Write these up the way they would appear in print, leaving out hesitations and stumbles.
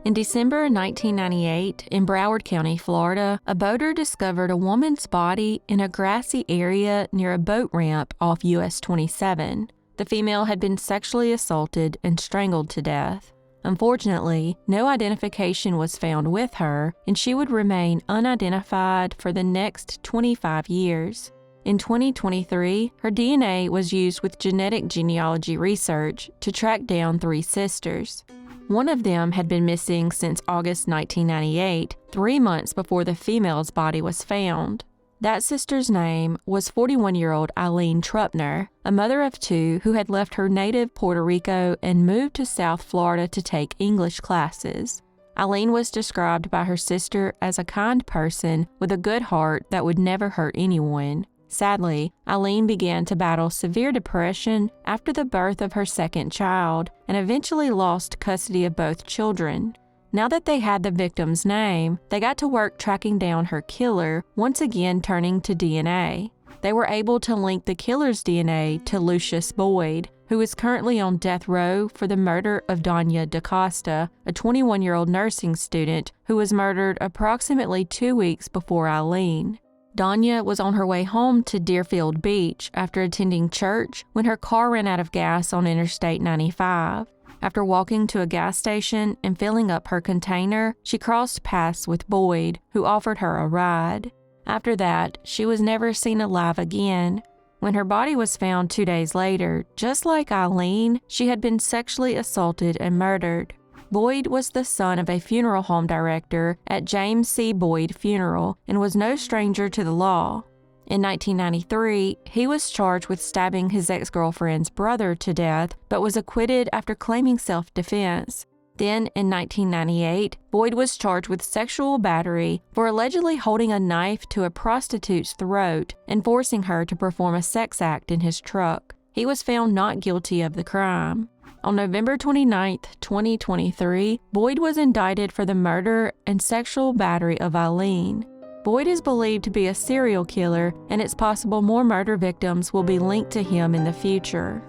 In December 1998, in Broward County, Florida, a boater discovered a woman's body in a grassy area near a boat ramp off US 27. The female had been sexually assaulted and strangled to death. Unfortunately, no identification was found with her, and she would remain unidentified for the next 25 years. In 2023, her DNA was used with genetic genealogy research to track down 3 sisters. One of them had been missing since August 1998, 3 months before the female's body was found. That sister's name was 41-year-old Eileen Truppner, a mother of 2 who had left her native Puerto Rico and moved to South Florida to take English classes. Eileen was described by her sister as a kind person with a good heart that would never hurt anyone. Sadly, Eileen began to battle severe depression after the birth of her second child and eventually lost custody of both children. Now that they had the victim's name, they got to work tracking down her killer, once again turning to DNA. They were able to link the killer's DNA to Lucius Boyd, who is currently on death row for the murder of Danya DaCosta, a 21-year-old nursing student who was murdered approximately 2 weeks before Eileen. Danya was on her way home to Deerfield Beach after attending church when her car ran out of gas on Interstate 95. After walking to a gas station and filling up her container, she crossed paths with Boyd, who offered her a ride. After that, she was never seen alive again. When her body was found 2 days later, just like Eileen, she had been sexually assaulted and murdered. Boyd was the son of a funeral home director at James C. Boyd Funeral and was no stranger to the law. In 1993, he was charged with stabbing his ex-girlfriend's brother to death, but was acquitted after claiming self-defense. Then, in 1998, Boyd was charged with sexual battery for allegedly holding a knife to a prostitute's throat and forcing her to perform a sex act in his truck. He was found not guilty of the crime. On November 29, 2023, Boyd was indicted for the murder and sexual battery of Eileen. Boyd is believed to be a serial killer, and it's possible more murder victims will be linked to him in the future.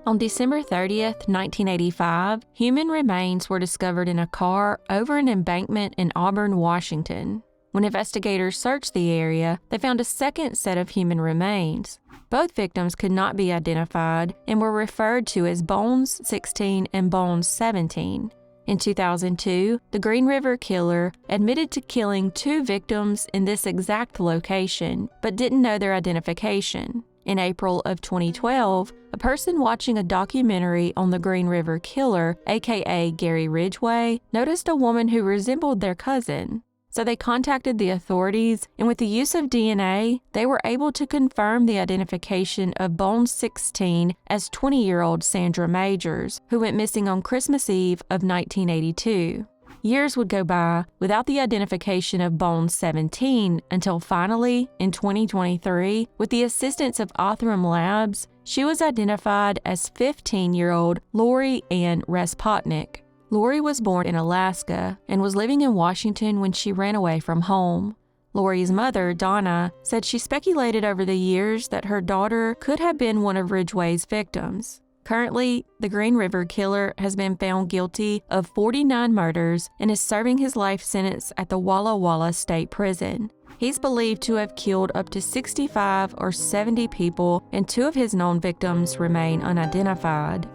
On December 30, 1985, human remains were discovered in a car over an embankment in Auburn, Washington. When investigators searched the area, they found a second set of human remains. Both victims could not be identified and were referred to as Bones 16 and Bones 17. In 2002, the Green River Killer admitted to killing 2 victims in this exact location, but didn't know their identification. In April of 2012, a person watching a documentary on the Green River Killer, aka Gary Ridgway, noticed a woman who resembled their cousin. So they contacted the authorities, and with the use of DNA, they were able to confirm the identification of Bones 16 as 20-year-old Sandra Majors, who went missing on Christmas Eve of 1982. Years would go by without the identification of Bones 17 until finally, in 2023, with the assistance of Othram Labs, she was identified as 15-year-old Lori Ann Razpotnik. Lori was born in Alaska and was living in Washington when she ran away from home. Lori's mother, Donna, said she speculated over the years that her daughter could have been one of Ridgway's victims. Currently, the Green River Killer has been found guilty of 49 murders and is serving his life sentence at the Walla Walla State Prison. He's believed to have killed up to 65 or 70 people, and 2 of his known victims remain unidentified.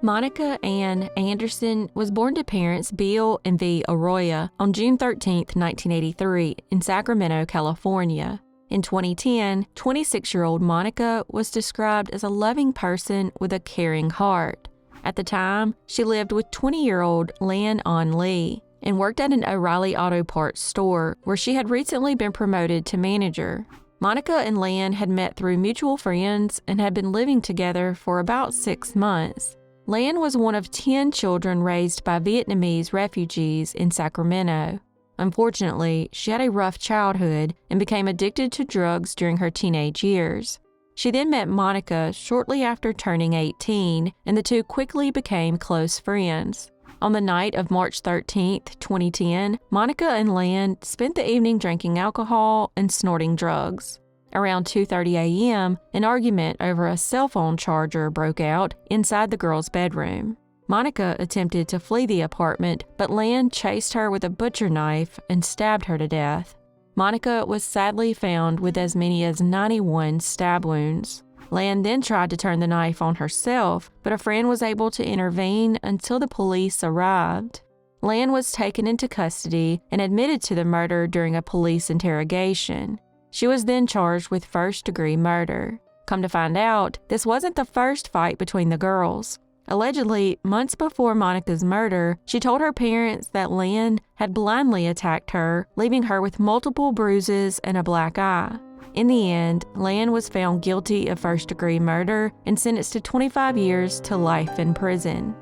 Monica Ann Anderson was born to parents Bill and V. Arroyo on June 13, 1983, in Sacramento, California. In 2010, 26-year-old Monica was described as a loving person with a caring heart. At the time, she lived with 20-year-old Lan On Lee and worked at an O'Reilly Auto Parts store where she had recently been promoted to manager. Monica and Lan had met through mutual friends and had been living together for about 6 months. Lan was one of 10 children raised by Vietnamese refugees in Sacramento. Unfortunately, she had a rough childhood and became addicted to drugs during her teenage years. She then met Monica shortly after turning 18, and the two quickly became close friends. On the night of March 13, 2010, Monica and Lan spent the evening drinking alcohol and snorting drugs. Around 2:30 a.m., an argument over a cell phone charger broke out inside the girls' bedroom. Monica attempted to flee the apartment, but Lan chased her with a butcher knife and stabbed her to death. Monica was sadly found with as many as 91 stab wounds. Lan then tried to turn the knife on herself, but a friend was able to intervene until the police arrived. Lan was taken into custody and admitted to the murder during a police interrogation. She was then charged with first-degree murder. Come to find out, this wasn't the first fight between the girls. Allegedly, months before Monica's murder, she told her parents that Lan had blindly attacked her, leaving her with multiple bruises and a black eye. In the end, Lan was found guilty of first-degree murder and sentenced to 25 years to life in prison.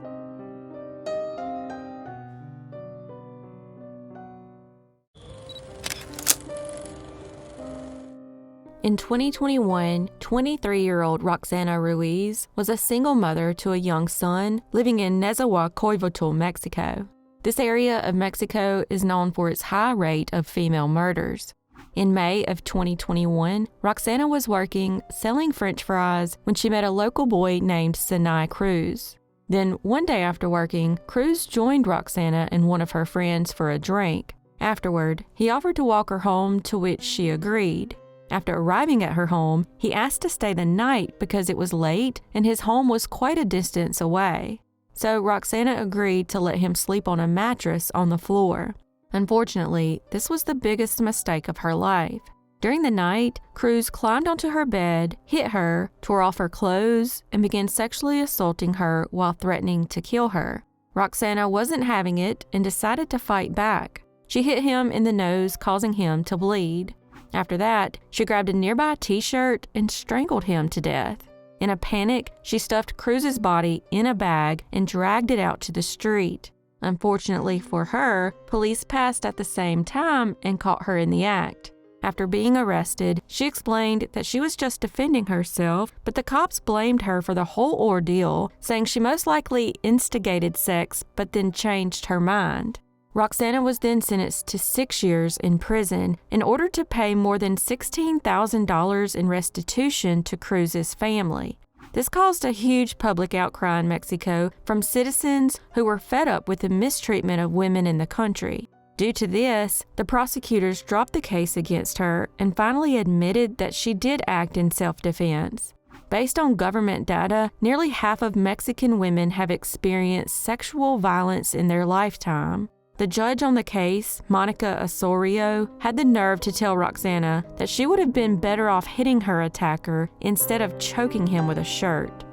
In 2021, 23-year-old Roxana Ruiz was a single mother to a young son living in Nezahualcóyotl, Mexico. This area of Mexico is known for its high rate of female murders. In May of 2021, Roxana was working selling French fries when she met a local boy named Sinai Cruz. Then, one day after working, Cruz joined Roxana and one of her friends for a drink. Afterward, he offered to walk her home, to which she agreed. After arriving at her home, he asked to stay the night because it was late and his home was quite a distance away. So Roxana agreed to let him sleep on a mattress on the floor. Unfortunately, this was the biggest mistake of her life. During the night, Cruz climbed onto her bed, hit her, tore off her clothes, and began sexually assaulting her while threatening to kill her. Roxana wasn't having it and decided to fight back. She hit him in the nose, causing him to bleed. After that, she grabbed a nearby t-shirt and strangled him to death. In a panic, she stuffed Cruz's body in a bag and dragged it out to the street. Unfortunately for her, police passed at the same time and caught her in the act. After being arrested, she explained that she was just defending herself, but the cops blamed her for the whole ordeal, saying she most likely instigated sex but then changed her mind. Roxana was then sentenced to 6 years in prison in order to pay more than $16,000 in restitution to Cruz's family. This caused a huge public outcry in Mexico from citizens who were fed up with the mistreatment of women in the country. Due to this, the prosecutors dropped the case against her and finally admitted that she did act in self-defense. Based on government data, nearly half of Mexican women have experienced sexual violence in their lifetime. The judge on the case, Monica Osorio, had the nerve to tell Roxana that she would have been better off hitting her attacker instead of choking him with a shirt.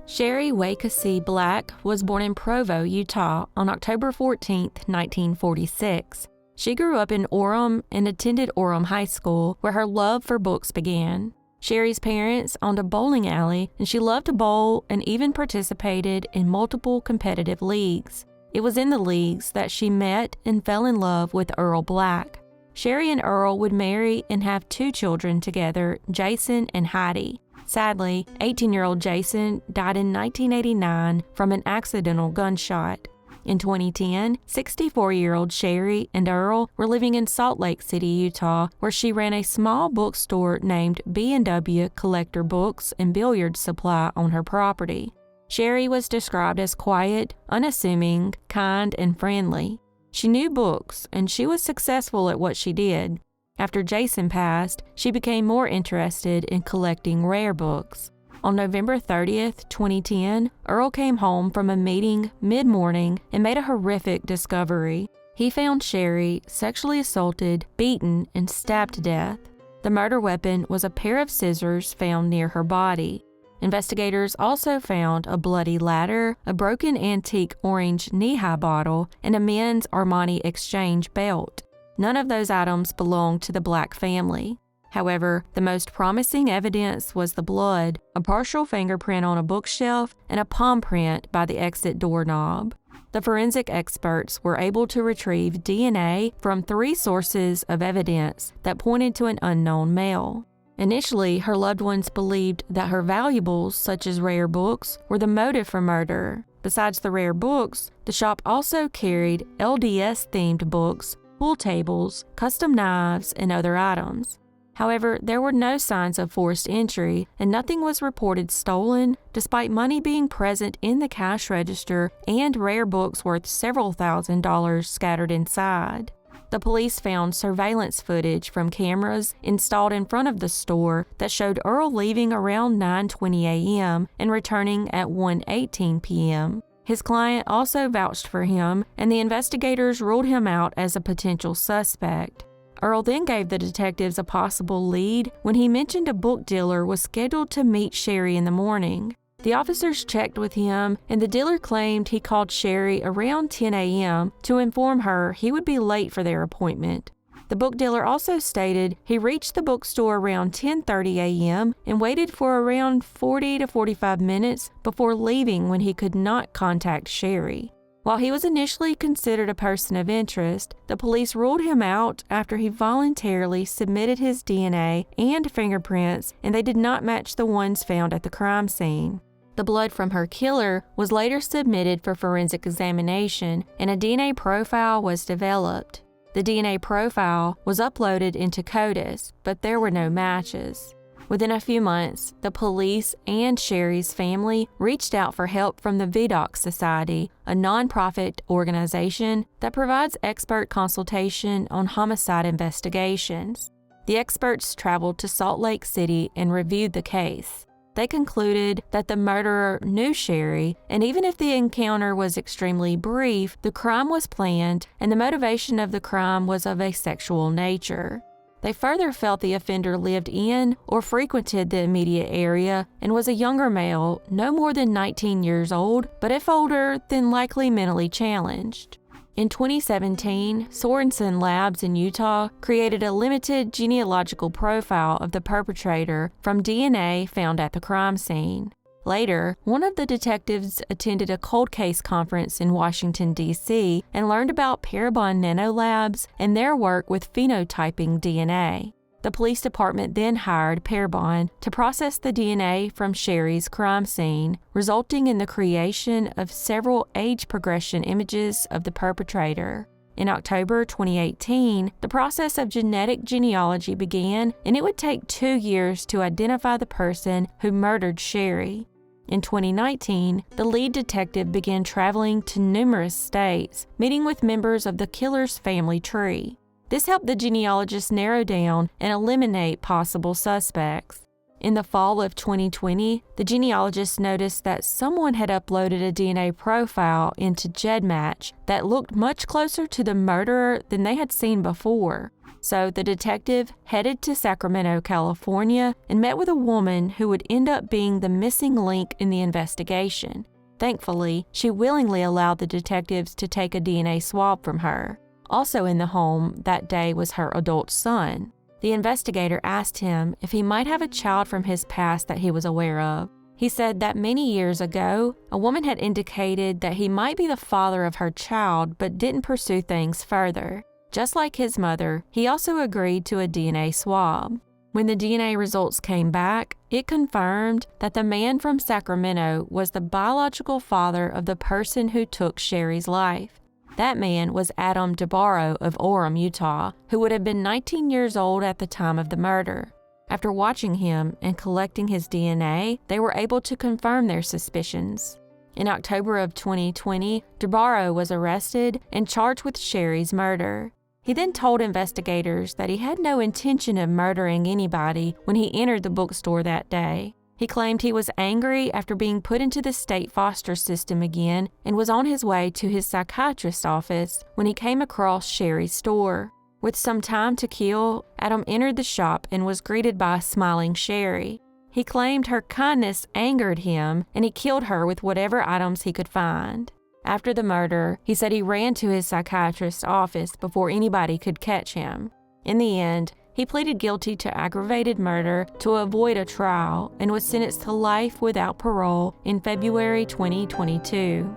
Sherry Waycasy Black was born in Provo, Utah on October 14, 1946. She grew up in Orem and attended Orem High School, where her love for books began. Sherry's parents owned a bowling alley, and she loved to bowl and even participated in multiple competitive leagues. It was in the leagues that she met and fell in love with Earl Black. Sherry and Earl would marry and have 2 children together, Jason and Heidi. Sadly, 18-year-old Jason died in 1989 from an accidental gunshot. In 2010, 64-year-old Sherry and Earl were living in Salt Lake City, Utah, where she ran a small bookstore named B&W Collector Books and Billiard Supply on her property. Sherry was described as quiet, unassuming, kind, and friendly. She knew books, and she was successful at what she did. After Jason passed, she became more interested in collecting rare books. On November 30th, 2010, Earl came home from a meeting mid-morning and made a horrific discovery. He found Sherry sexually assaulted, beaten, and stabbed to death. The murder weapon was a pair of scissors found near her body. Investigators also found a bloody ladder, a broken antique orange knee-high bottle, and a men's Armani Exchange belt. None of those items belonged to the Black family. However, the most promising evidence was the blood, a partial fingerprint on a bookshelf, and a palm print by the exit doorknob. The forensic experts were able to retrieve DNA from 3 sources of evidence that pointed to an unknown male. Initially, her loved ones believed that her valuables, such as rare books, were the motive for murder. Besides the rare books, the shop also carried LDS-themed books, pool tables, custom knives, and other items. However, there were no signs of forced entry, and nothing was reported stolen, despite money being present in the cash register and rare books worth several $1,000s scattered inside. The police found surveillance footage from cameras installed in front of the store that showed Earl leaving around 9:20 a.m. and returning at 1:18 p.m. His client also vouched for him, and the investigators ruled him out as a potential suspect. Earl then gave the detectives a possible lead when he mentioned a book dealer was scheduled to meet Sherry in the morning. The officers checked with him, and the dealer claimed he called Sherry around 10 a.m. to inform her he would be late for their appointment. The book dealer also stated he reached the bookstore around 10:30 a.m. and waited for around 40 to 45 minutes before leaving when he could not contact Sherry. While he was initially considered a person of interest, the police ruled him out after he voluntarily submitted his DNA and fingerprints, and they did not match the ones found at the crime scene. The blood from her killer was later submitted for forensic examination, and a DNA profile was developed. The DNA profile was uploaded into CODIS, but there were no matches. Within a few months, the police and Sherry's family reached out for help from the VDOC Society, a nonprofit organization that provides expert consultation on homicide investigations. The experts traveled to Salt Lake City and reviewed the case. They concluded that the murderer knew Sherry, and even if the encounter was extremely brief, the crime was planned and the motivation of the crime was of a sexual nature. They further felt the offender lived in or frequented the immediate area and was a younger male, no more than 19 years old, but if older, then likely mentally challenged. In 2017, Sorensen Labs in Utah created a limited genealogical profile of the perpetrator from DNA found at the crime scene. Later, one of the detectives attended a cold case conference in Washington, D.C. and learned about Parabon Nanolabs and their work with phenotyping DNA. The police department then hired Parabon to process the DNA from Sherry's crime scene, resulting in the creation of several age progression images of the perpetrator. In October 2018, the process of genetic genealogy began, and it would take 2 years to identify the person who murdered Sherry. In 2019, the lead detective began traveling to numerous states, meeting with members of the killer's family tree. This helped the genealogist narrow down and eliminate possible suspects. In the fall of 2020, the genealogist noticed that someone had uploaded a DNA profile into GEDmatch that looked much closer to the murderer than they had seen before. So the detective headed to Sacramento, California, and met with a woman who would end up being the missing link in the investigation. Thankfully, she willingly allowed the detectives to take a DNA swab from her. Also in the home that day was her adult son. The investigator asked him if he might have a child from his past that he was aware of. He said that many years ago, a woman had indicated that he might be the father of her child but didn't pursue things further. Just like his mother, he also agreed to a DNA swab. When the DNA results came back, it confirmed that the man from Sacramento was the biological father of the person who took Sherry's life. That man was Adam DeBarro of Orem, Utah, who would have been 19 years old at the time of the murder. After watching him and collecting his DNA, they were able to confirm their suspicions. In October of 2020, DeBarro was arrested and charged with Sherry's murder. He then told investigators that he had no intention of murdering anybody when he entered the bookstore that day. He claimed he was angry after being put into the state foster system again and was on his way to his psychiatrist's office when he came across Sherry's store. With some time to kill, Adam entered the shop and was greeted by a smiling Sherry. He claimed her kindness angered him and he killed her with whatever items he could find. After the murder, he said he ran to his psychiatrist's office before anybody could catch him. In the end, he pleaded guilty to aggravated murder to avoid a trial and was sentenced to life without parole in February 2022.